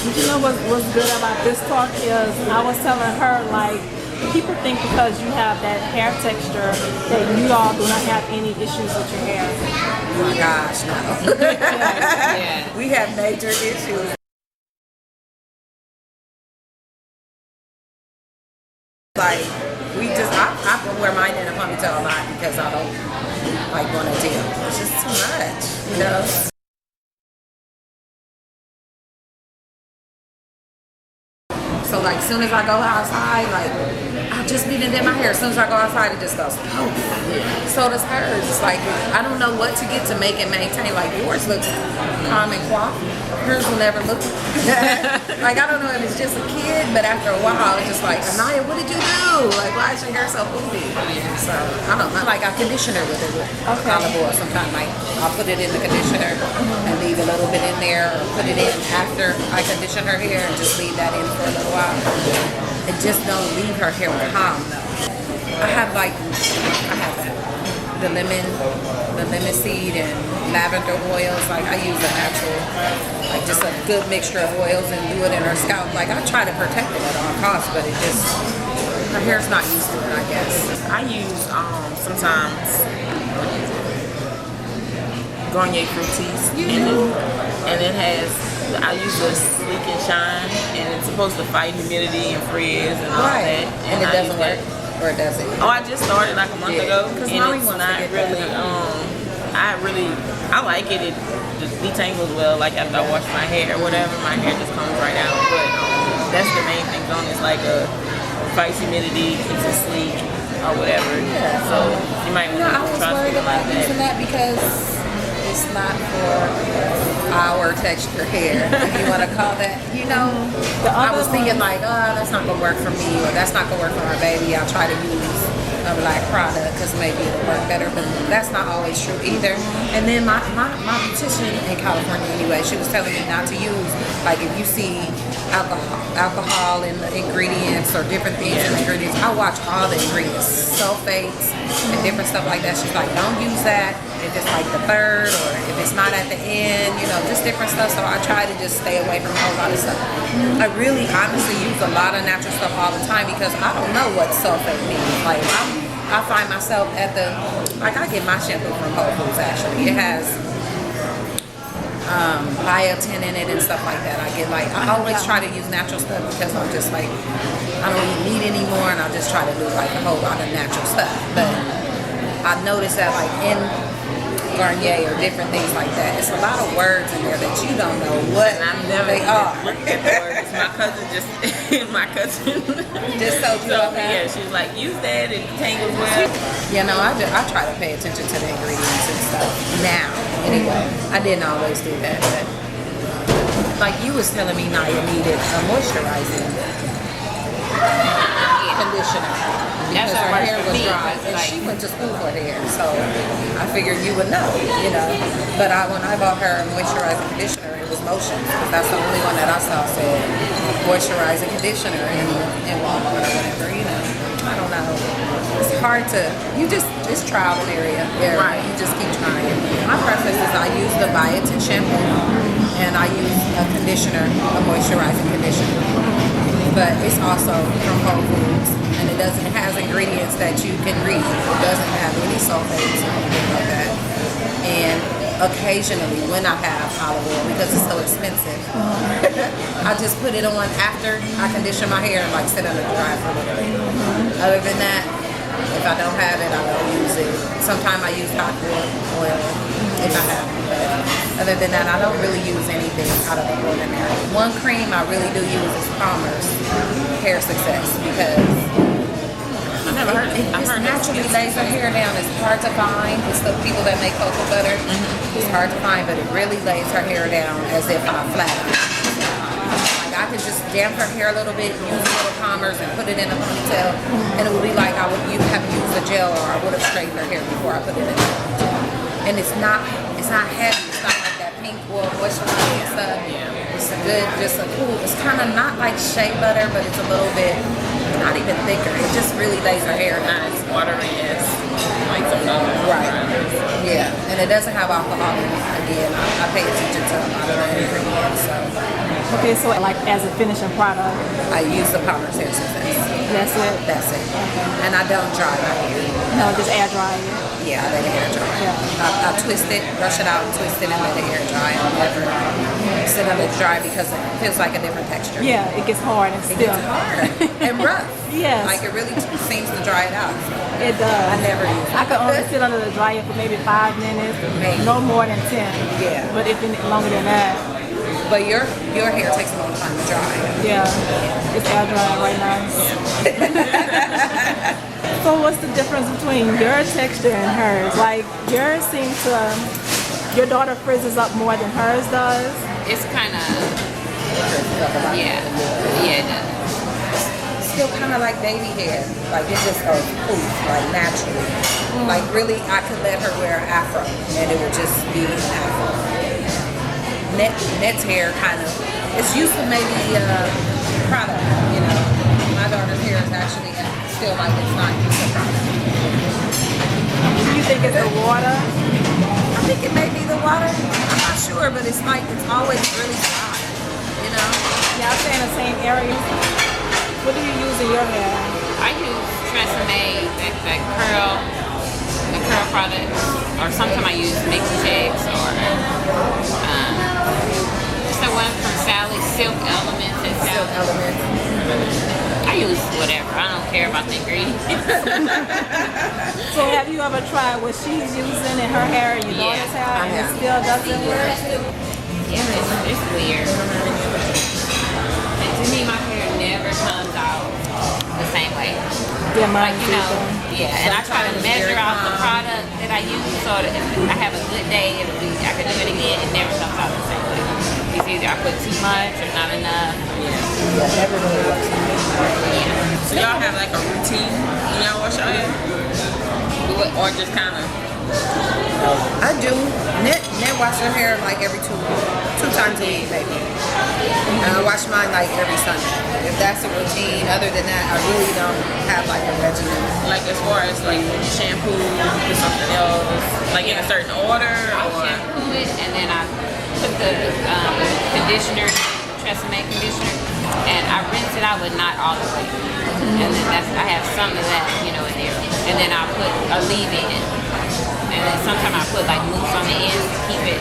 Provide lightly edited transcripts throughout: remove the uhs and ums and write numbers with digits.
You know what's good about this talk is I was telling her, like, people think because you have that hair texture that you all do not have any issues with your hair. Oh my gosh, no. Yeah. We have major issues. Like, I wear mine in a ponytail a lot because I don't like want to deal. It's just too much, you know? So like, as soon as I go outside, like, I just need to dip my hair. As soon as I go outside, it just goes poof. So does hers. It's like, I don't know what to get to make it maintain. Like, yours looks calm and coiffed. Hers will never look like, I don't know if it's just a kid, but after a while, it's just like, Anaya, what did you do? Like, why is your hair so poofy? So, I don't know. Like, I conditioner with it with olive oil sometimes. Like, I'll put it in the conditioner and leave a little bit in there, or put it in after I condition her hair and just leave that in for a little while. It just don't leave her hair calm, though. I have that. The lemon seed and lavender oils. Like, I use a natural, like just a good mixture of oils and do it in her scalp. Like, I try to protect it at all costs, but it just, her hair's not used to it, I guess. I use sometimes Garnier Fructis in it, and it has, I use the Sleek and Shine, and it's supposed to fight humidity and frizz and all that. And it doesn't work? Or does it? Oh, I just started like a month ago, and it's not really, I like it. It just detangles well, like after I wash my hair or whatever, my hair just comes right out. But that's the main thing on it. It's like a fights humidity, keeps it sleek or whatever. Yeah. So you might want to try something like that. Using that because it's not for our texture hair, if you want to call that, you know. I was thinking like, oh, that's not gonna work for me, or that's not gonna work for my baby. I'll try to use a black product because maybe it'll work better, but that's not always true either. And then my beautician in California anyway, she was telling me not to use, like, if you see alcohol in the ingredients or different things in the ingredients, I watch all the ingredients, sulfates and different stuff like that. She's like, don't use that if it's like the third, or if it's not at the end, you know, just different stuff. So I try to just stay away from a whole lot of stuff. I really honestly use a lot of natural stuff all the time because I don't know what sulfate means. Like, I find myself at I get my shampoo from Whole Foods actually. It has biotin in it and stuff like that. I always try to use natural stuff because I'm just like, I don't eat meat anymore, and I just try to do like a whole lot of natural stuff. But I noticed that like in Garnier or different things like that, it's a lot of words in there that you don't know what they are. Looked at the words. My cousin just told you about that. Yeah, she was like, use that, it tangles well. You know, I try to pay attention to the ingredients and stuff now. Anyway, I didn't always do that, but like you was telling me, Naya needed a moisturizing conditioner because her hair was dry, and she went to school for hair, so I figured you would know, you know. But when I bought her a moisturizing conditioner, it was Motion, because that's the only one that I saw said moisturizing conditioner in Walmart or whatever, you know. I don't know. It's hard to, it's trial and error. Right. You just keep trying. My preference is I use the biotin shampoo, and I use a conditioner, a moisturizing conditioner. But it's also from Whole Foods, and it has ingredients that you can read. It doesn't have any sulfates or anything like that. And occasionally, when I have olive oil, because it's so expensive, I just put it on after I condition my hair and like sit under dry for a little bit. Other than that, if I don't have it, I don't use it. Sometimes I use hot oil if I have it. But other than that, I don't really use anything out of the ordinary. One cream I really do use is Palmer's Hair Success, because it just naturally lays her hair down. It's hard to find. It's the people that make cocoa butter. It's hard to find, but it really lays her hair down as if I flat. Like, I could just damp her hair a little bit, use a little Palmer's and put it in a ponytail, and it would be like you have used a gel, or I would have straightened her hair before I put it in a ponytail. And it's not heavy. It's not like that pink oil moisturizing stuff. It's a good, just a cool. It's kind of not like shea butter, but it's a little bit not even thicker. It just really lays her hair Not nice. as watery as like some other Right. products. Yeah, and it doesn't have alcohol in it. Again, I pay attention to a lot of the ingredients, so Okay, so like as a finishing product, I use the powder hair success. that's it. That's it. And I don't dry my hair. No, just air dry it. Yeah, I let it hair dry. Yeah. I twist it, brush it out, and twist it, and let it hair dry. I never sit on it dry because it feels like a different texture. Yeah, it gets hard and It still. gets hard and rough. Yes. Like it really seems to dry it out. It does. I never use it. I could only sit under the dryer for maybe 5 minutes, Maybe. no more than 10. Yeah. But if any longer than that, But your hair takes a long time to dry. yeah, it's air drying right now. So what's the difference between your texture and hers? Like yours seems to, your daughter frizzes up more than hers does. It's kind of, yeah, it does. Still kind of like baby hair. Like it just goes poof, like naturally. Like really, I could let her wear an afro and it would just be an afro. Net's hair kind of, it's used to maybe product, you know. My daughter's hair is actually still like it's not used to product. Do you think it's the water? I think it may be the water. I'm not sure, but it's like it's always really dry, you know. Yeah, I stay in the same area. What do you use in your hair? I use Tresses, that curl product, or sometimes I use Mickey Jags or it's the one from Sally, Silk Elements and Silk Sally. elements. I use whatever. I don't care about the ingredients. So have you ever tried what she's using in her hair and your Yeah, daughter's hair I and it have. still doesn't work? Yeah, it's weird. And to me, my hair never comes out the same way. Yeah, mine Like, you know, too. yeah, and I try to measure out the product that I use so that if I have a good day, it'll be, I can do it again. It never comes out the same way. It's either I put too much or not enough. Yeah, never really works. Yeah. So y'all have like a routine when y'all wash your hair? Or just kind of? I do. Net wash her hair like every two times a week, maybe. And I wash mine like every Sunday. If that's a routine, other than that, I really don't have like a regimen. Like as far as like when you shampoo or something else, like in a certain order, I'll or shampoo it and then I put the conditioner, Tresses conditioner, and I rinse it out, but not all the way. And then I have some of that, you know, in there. And then I put a leave-in. And then sometimes I put like mousse on the ends to keep it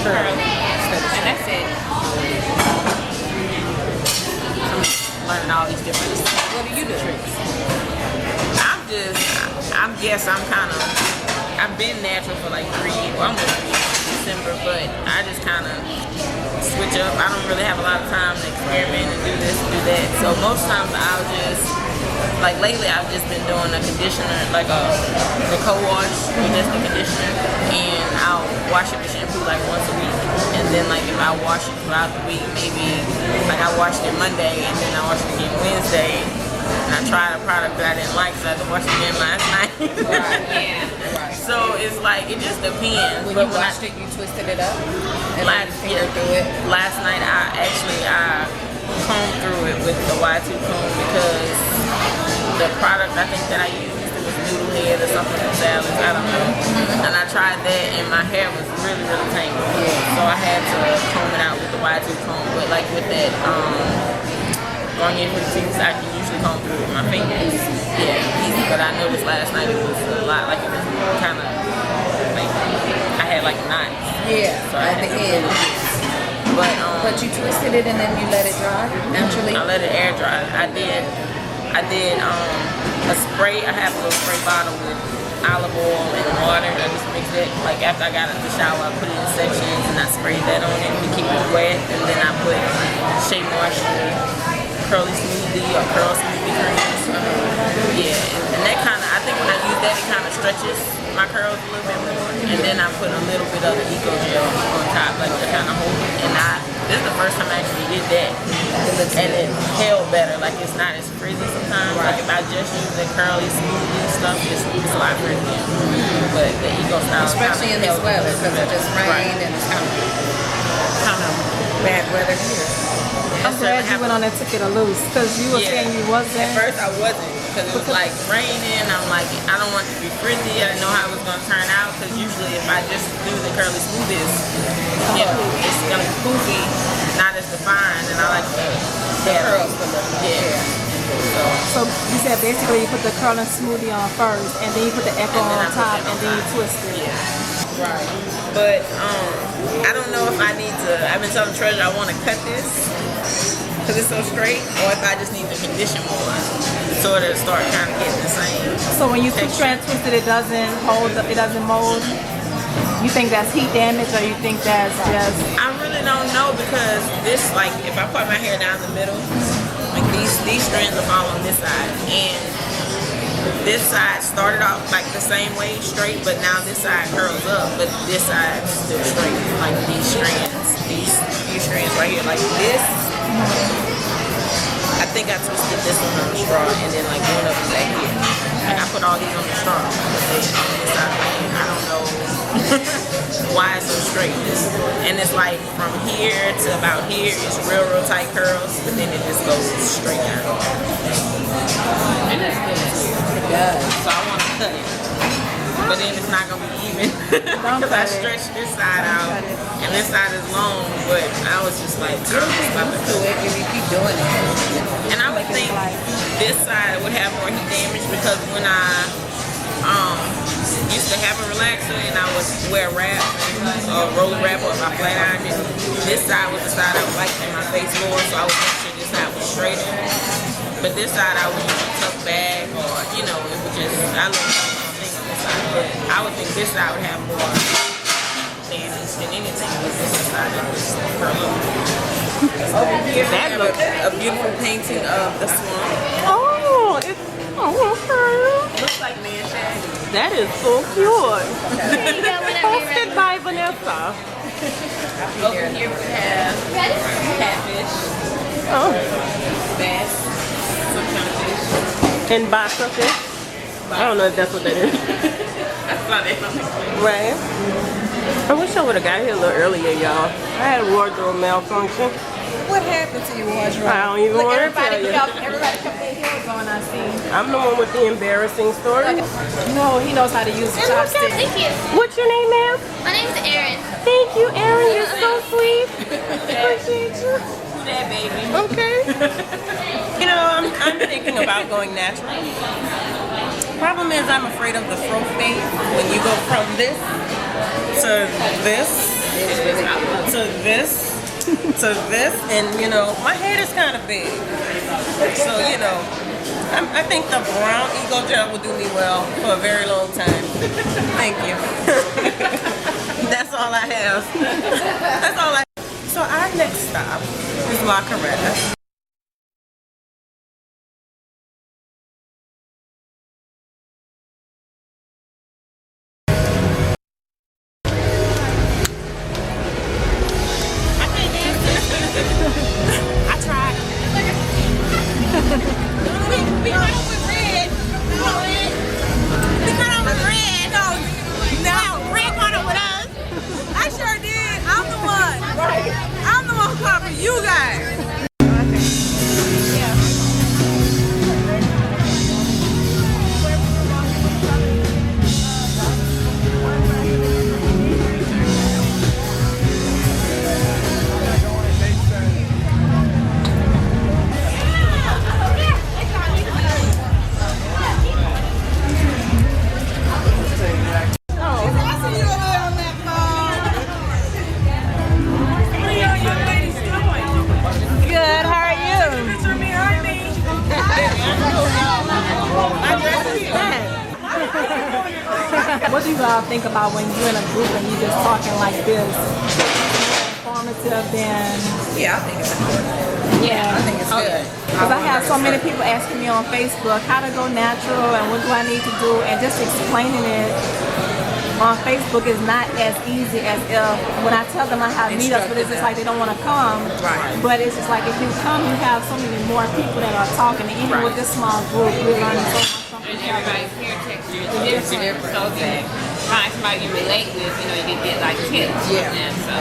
curly. And that's it. learning all these different What do you do? tricks. I've been natural for like 3 years, well, almost 3 years in December, but I just kind of switch up. I don't really have a lot of time to experiment and do this and do that. So most times I'll just, like lately I've just been doing a conditioner, like a co-wash with just the conditioner, and I'll wash it with shampoo like once a week. And then like if I wash it throughout the week, maybe like I washed it Monday and then I wash it again Wednesday. And I tried a product that I didn't like, so I had to wash it again last night. Right. Yeah. Right. So it's like, it just depends. When But you washed it, you twisted it up and Last, then you fingered through it. last night I combed through it with the Y2 comb because the product I think that I used, it was noodle head or something from Sally's, I don't know. And I tried that and my hair was really, really tangled. So I had to comb it out with the Y2 comb. But like with that Garnier Fructis, I can usually comb through it with my fingers. Yeah, easy. But I noticed last night it was a lot, like it was kind of, like, I had like knots. Yeah, So I at the had to end. But But you twisted it and then you let it dry naturally? I let it air dry. I did a spray. I have a little spray bottle with olive oil and water. I just mixed it. Like after I got out of the shower, I put it in sections and I sprayed that on it to keep it wet. And then I put Shea Moisture curly smoothie or curl smoothie cream. Yeah, and that kind of, I think when I use that, it kind of stretches my curls a little bit more. And then I put a little bit of the Eco Gel on top, like to kind of hold it. And this is the first time I actually did that. And it held better, like it's not as frizzy sometimes. Like if I just use the curly smoothie stuff, it's a lot frizzier. But the Eco style, Especially in this weather, because it just rained and it's kind of bad weather here. Oh, I'm glad you went on and took it a loose because you were saying you wasn't. At first I wasn't because it was like raining. I'm like, I don't want it to be frizzy. I didn't know how it was going to turn out because usually if I just do the curly smoothies, it's going to be poofy, not as defined, and I like the curls. So you said basically you put the curling smoothie on first, and then you put the echo on top, and then you twist it. Yeah. Right. But I don't know if I need to. I've been telling Treasure I want to cut this because it's so straight, or if I just need to condition more, sort of start kind of getting the same. So when you twist and twist it, it doesn't hold, it doesn't mold. You think that's heat damage, or you think that's just? I really don't know because this, like, if I put my hair down the middle, like these strands will fall on this side, and this side started off like the same way, straight, but now this side curls up, but this side's still straight. Like these strands right here, like this. I think I twisted this one on the straw, and then like one up back here. And I put all these on the straw, but they on this side of my hair. I don't know why it's so straight. And it's like from here to about here, it's real tight curls, but then it just goes straight down. And that's good too. It does. So I want to cut it. But then it's not going to be even. Because I stretched this side out, and this side is long, but I was just like, I'm just about to do it if you keep doing it. And I would think this side would have more heat damage because when I used to have a relaxer and I would wear wrap, roller wrap, or if I flat ironed it, this side was the side I would like in my face more, so I would make sure this side was straighter. But this side I would use a tuck bag, or it would just, I love thing on this side, but I would think this side would have more damage than anything with this side that was curl up. Over here, that looks a beautiful painting of the swamp. Oh, it's okay. Looks like man shag. That is so cute. Posted by Vanessa. Over here we have catfish, bass, some kind of fish. And basa fish. I don't know if that's what that is. That's not it. Right. I wish I would have got here a little earlier, y'all. I had a wardrobe malfunction. What happened to your wardrobe? I don't even want to tell you. Everybody kept their heels on, I see. I'm the one with the embarrassing story. No, he knows how to use the chopstick. Thank you. What's your name, ma'am? My name's Erin. Thank you, Erin. You're so sweet. Appreciate you. That baby. Okay. I'm thinking about going natural. Problem is, I'm afraid of the fro fade when you go from this to this to this to this, and my head is kind of big, so I think the brown Ego Gel will do me well for a very long time. Thank you. That's all I have. That's all I have. So our next stop is La Coretta. What do you all think about when you're in a group and you're just talking like this? Informative than... Yeah, I think it's important. Yeah. I think it's good. Because I have so many people asking me on Facebook how to go natural and what do I need to do, and just explaining it on Facebook is not as easy as if when I tell them I have meetups, but it's just like they don't want to come. Right. But it's just like if you come, you have so many more people that are talking, and even with this small group, we're learning so much from And each other. everybody's hair texture is different. So if you find somebody you relate with, you can get like tips. Yeah. And so.